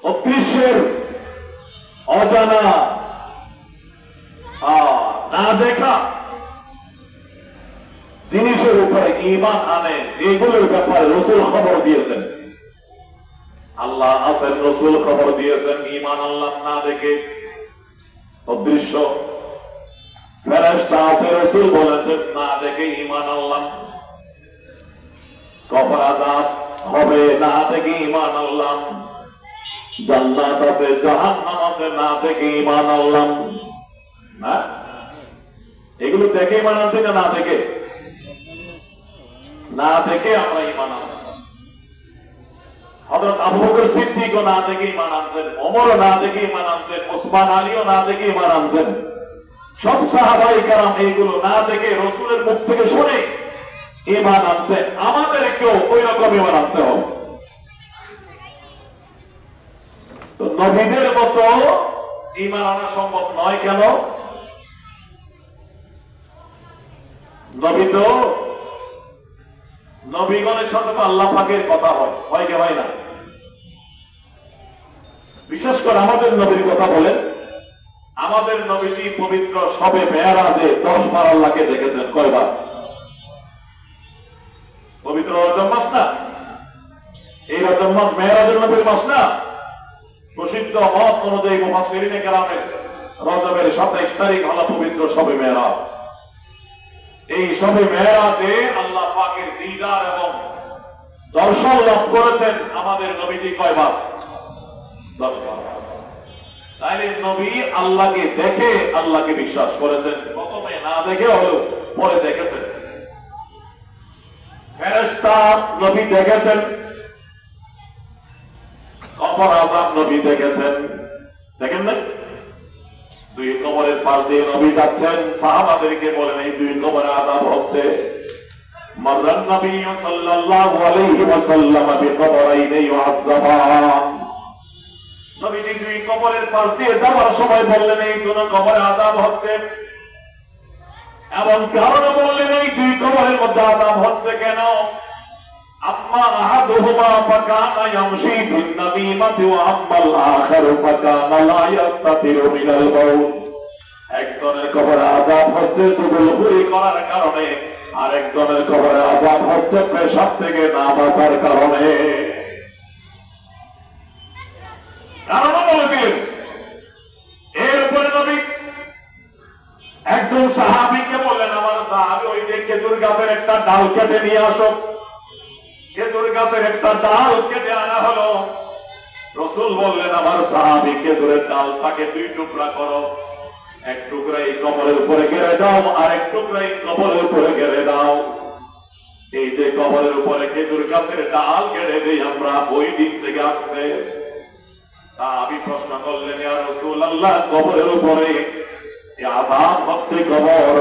অদৃশ্যের অজানা না দেখা জিনিসের উপরে ঈমান আনে, যেগুলোর ব্যাপারে রাসূল খবর দিয়েছেন। আল্লাহ আছেন, রাসূল খবর দিয়েছেন। ঈমান আল্লাহ না দেখে অদৃশ্য ফেরেশতা আছে, রাসূল বলেছেন না দেখে ঈমান আল্লাহ। কবর আযাব হবে না দেখে ঈমান আল্লাহ। জান্নাত আছে, জাহান্নাম আছে না দেখে ঈমান আল্লাহ। না, এগুলো দেখে ঈমান আনছি না দেখে? না দেখে আমরা ঈমান আনছি। হযরত আবু বকর সিদ্দিকও না দেখে ঈমান আনছেন, ওমরও না দেখে ঈমান আনছেন, ওসমান আলীও না দেখে ঈমান আনছেন। সব সাহাবায়ে কেরাম এইগুলো না দেখে রাসূলের মুখ থেকে শুনে ঈমান আনছেন। আমাদেরকেও ওই রকম ঈমান আনতে হবে। তো নবীদের মতো ঈমান আনা সম্ভব নয় কেন? নবী তো নবীগণের সাথে তো আল্লাহ পাকের কথা হয় কি হয় না? বিশেষ করে আমাদের নবীর কথা বলেন। আমাদের নবীজি পবিত্র শবে মেরাজে 10 বার আল্লাহকে দেখেছেন। কয়বার? পবিত্র রজব মাস না? এই রজব মাস মেরাজের নবীর মাস না? প্রসিদ্ধ মত অনুযায়ী মুফাসসিরিনে কেরামের রজবের 27 তারিখ হলো পবিত্র শবে মেরাজ। এই শবে মেরাজে আল্লাহ পাকের দিদার এবং দর্শন লাভ করেছেন আমাদের নবীজি কয়বার? 10 বার। তাইলে নবী আল্লাহকে দেখে আল্লাহকে বিশ্বাস করেছেন। প্রথমে না দেখে হলো, পরে দেখেছেন। ফেরেশতা নবী দেখেছেন, কবর আযাব নবী দেখেছেন। দেখেন না? 2 কবরের পাশ দিয়ে নবী যাচ্ছেন, সাহাবাদেরকে বলেন এই 2 কবরে আযাব হচ্ছে। মাররান নবী সাল্লাল্লাহু আলাইহি ওয়াসাল্লাম বিকবরাইনি ওয়াযাবান। নবীজি 2 কবরের পাশ দিয়ে যাওয়ার সময় বললেন এই 2 কবরে আযাব হচ্ছে, এবং কারণে বললেন এই 2 কবরের মধ্যে আযাব হচ্ছে কেন? আম্মা আহাদুহুমা ফাকানা ইয়ামশি ফিন নামিমাতি ওয়া আম্মাল আখারু ফাকানা লা ইস্তাতিরু মিনাল বাউল। একজনের কবরে আযাব হচ্ছে চুগলখুরি করার কারণে, আর একজনের কবরে আযাব হচ্ছে পেশাব থেকে না বাঁচার কারণে। কারণ বলে দিলেন। এরপরে নবী একজন সাহাবীকে বললেন, আমার সাহাবী ওই যে খেজুর গাছের একটা ডাল কেটে নিয়ে আসো। খেজুর গাছের একটা ডাল কেটে আনা হলো। রাসূল বললেন, আমার সাহাবী খেজুরের ডালটাকে 2 টুকরা করো। 1 টুকরা এই কবরের উপরে গেড়ে দাও, আর 1 টুকরা এই কবরের উপরে গেড়ে দাও। এই যে কবরের উপরে খেজুর গাছের ডাল গেড়ে দেই আমরা, ওই দিক থেকে আসছে। সাহাবী প্রশ্ন করলেন, ইয়া রাসূলুল্লাহ, কবরের উপরে আযাব হচ্ছে, কবর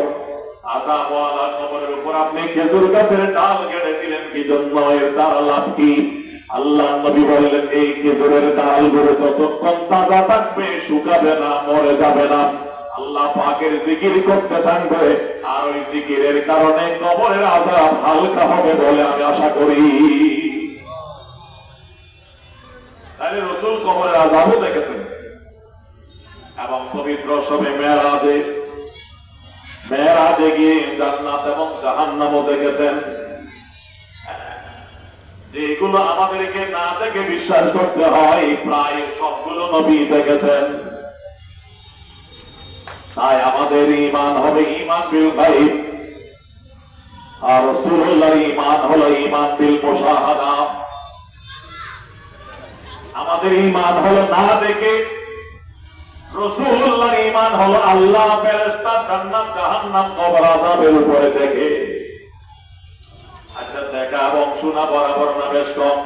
আযাবওয়ালা কবরের উপর আপনি খেজুর গাছের ডাল গেড়ে দিলেন কি জন্য? এর দ্বারা লাভ কি? আল্লাহ নবী বললেন, এই খেজুরের ডালগুলো যতক্ষণ তাজা থাকবে, শুকাবে না, মরে যাবে না, আল্লাহ পাকের জিকির করতে থাকবে। আর ওই জিকিরের কারণে কবরের আযাব হালকা হবে বলে আমি আশা করি। তাহলে রাসূল কবরের আযাবও দেখেছেন। এবং পবিত্র শবে মেরাজে গিয়ে জান্নাত এবং জাহান্নামও দেখেছেন। যেগুলো আমাদেরকে না দেখে বিশ্বাস করতে হয়, প্রায় সবগুলো নবী দেখেছেন। তাই আমাদের ঈমান হবে ঈমান বিল গায়ব, আর রাসূলুল্লাহর ঈমান হলো ঈমান বিল মুশাহাদা। আমাদের ঈমান হলো না দেখে, রাসূলুল্লাহর ঈমান হলো আল্লাহ, ফেরেশতা, জান্নাত, জাহান্নাম, কবর আযাবের উপরে দেখে। আচ্ছা, দেখা এবং শোনা বরাবর না বেশ কম?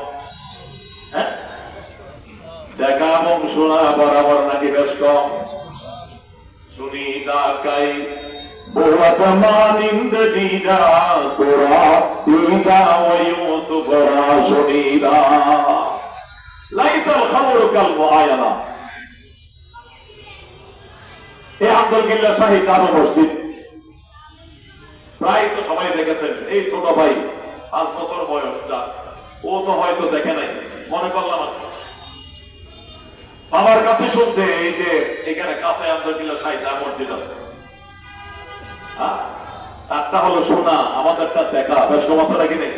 দেখা এবং শোনা বরাবর নাকি বেশ কম? শুনি তাকাই বর্তমানিন্দ দিদা তোরা দিদা ওয়ুসুফরা শুনিদা লাইসাল খাবরু কাল মুআয়ানা। এই আব্দুল কিল্লা শাহী কাবা মসজিদ প্রায় তো সবাই দেখেছেন। এই ছোট ভাই 5 বছর বয়সটা, ও তো হয়তো দেখে নাই, মনে করলাম বাবার কাছে শুনছে এই যে এখানে কাছে আন্দরকিল্লা সাহিত্য মসজিদ আছে, হ্যাঁ, তারটা হলো শোনা, আমাদেরটা দেখা, বেশ সমস্যা নাকি নেই।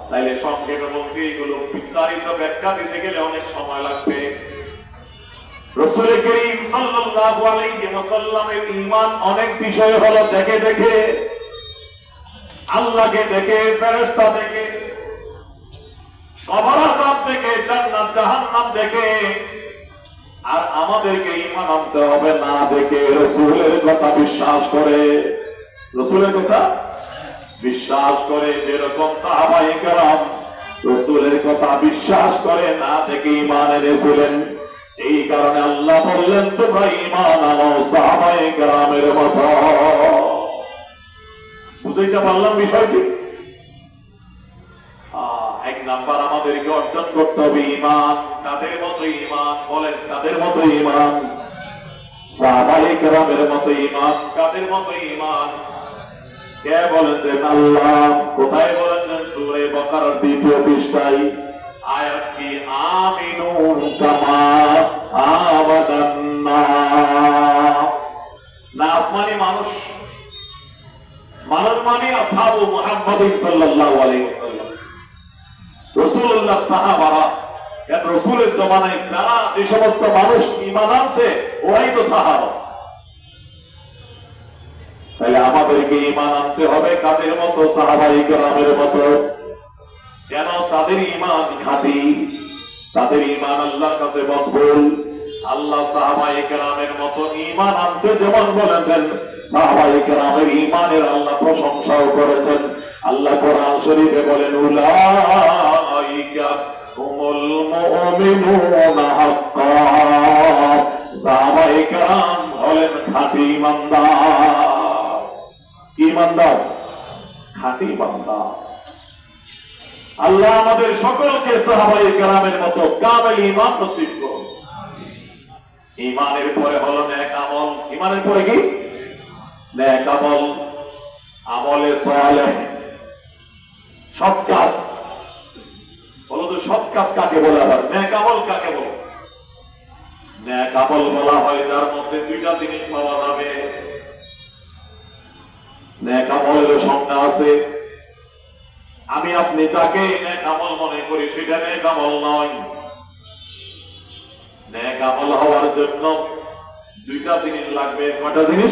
তাইলে সংক্ষেপে বলছি, এগুলো বিস্তারিত ব্যাখ্যা দিতে গেলে অনেক সময় লাগবে। রাসূল করিম সাল্লাল্লাহু আলাইহি ওয়াসাল্লামের ঈমান অনেক বিষয় হলো দেখে দেখে, আল্লাহকে দেখে, ফেরেশতা দেখে, সবার আযাব দেখে, জান্নাত জাহান্নাম দেখে। আর আমাদেরকে ঈমান আনতে হবে না দেখে, রাসূলের কথা বিশ্বাস করে, রাসূলের কথা বিশ্বাস করে। যেরকম সাহাবায়ে কেরাম রাসূলের কথা বিশ্বাস করে না দেখে ঈমান এনেছিলেন। এই কারণে আল্লাহ বললেন, তোমরা ঈমান আনো সাহাবায়ে কেরামের মতো। বুঝাইতে পারলাম বিষয়টি? এক নাম্বার আমাদেরকে অর্জন করতে হবে ঈমান। কাদের মতো ঈমান? বলেন, কাদের মতো ঈমান? সাহাবায়ে কেরামের মতো ঈমান। কাদের মতো ঈমান? কে বলেছেন? আল্লাহ। কোথায় বলেছেন? সূরা বাকারার 2 পৃষ্ঠায় আয়াত কি? আমিনু কামা আমানান নাস। নাস মানে মানুষ, মানুষ মানে আসহাবু মুহাম্মদ সাল্লাল্লাহু আলাইহি ওয়াসাল্লাম, রাসূলুল্লাহ, সাহাবারা। কারণ রাসূলের জমানায় যারা যে সমস্ত মানুষ ঈমান আনছে ওরাই তো সাহাবা। তাই আমাদেরকে ঈমান আনতে হবে কাদের মতো? সাহাবায়ে কেরামের মতো। যেন তাদের ঈমান খাঁটি, তাদের ঈমান আল্লাহর কাছে মকবুল। আল্লাহ সাহাবায়ে কেরামের মতো ঈমান আনতে যেমন বলেছেন, সাহাবায়ে কেরামের ঈমানের আল্লাহ প্রশংসাও করেছেন। আল্লাহ কোরআন শরীফে বলেন, উলাইকা হুমুল মুমিনুনা হাক্কান। সাহাবায়ে কেরাম হলেন খাঁটি ঈমানদার। কি ঈমানদার? খাঁটি ঈমানদার। আল্লাহ আমাদের সকলকে সাহাবায়ে কেরামের মতো কামেল ঈমান নসিব করুন। ঈমানের পরে হলো নেক আমল। ঈমানের পরে কি? নেক আমল, আমলে সালেহ, সৎ কাজ। বলো তো সৎ কাজ কাকে বলে? আবার নেক আমল কাকে বলে? নেক আমল বলা হয় যার মধ্যে 2টা জিনিস পাওয়া যাবে। নেক আমলের সংজ্ঞা আছে। আমি আপনি তাকে নেক আমল মনে করি, সেটা নেক আমল নয়। নেক আমল হওয়ার জন্য 2টা জিনিস লাগবে। কয়টা জিনিস?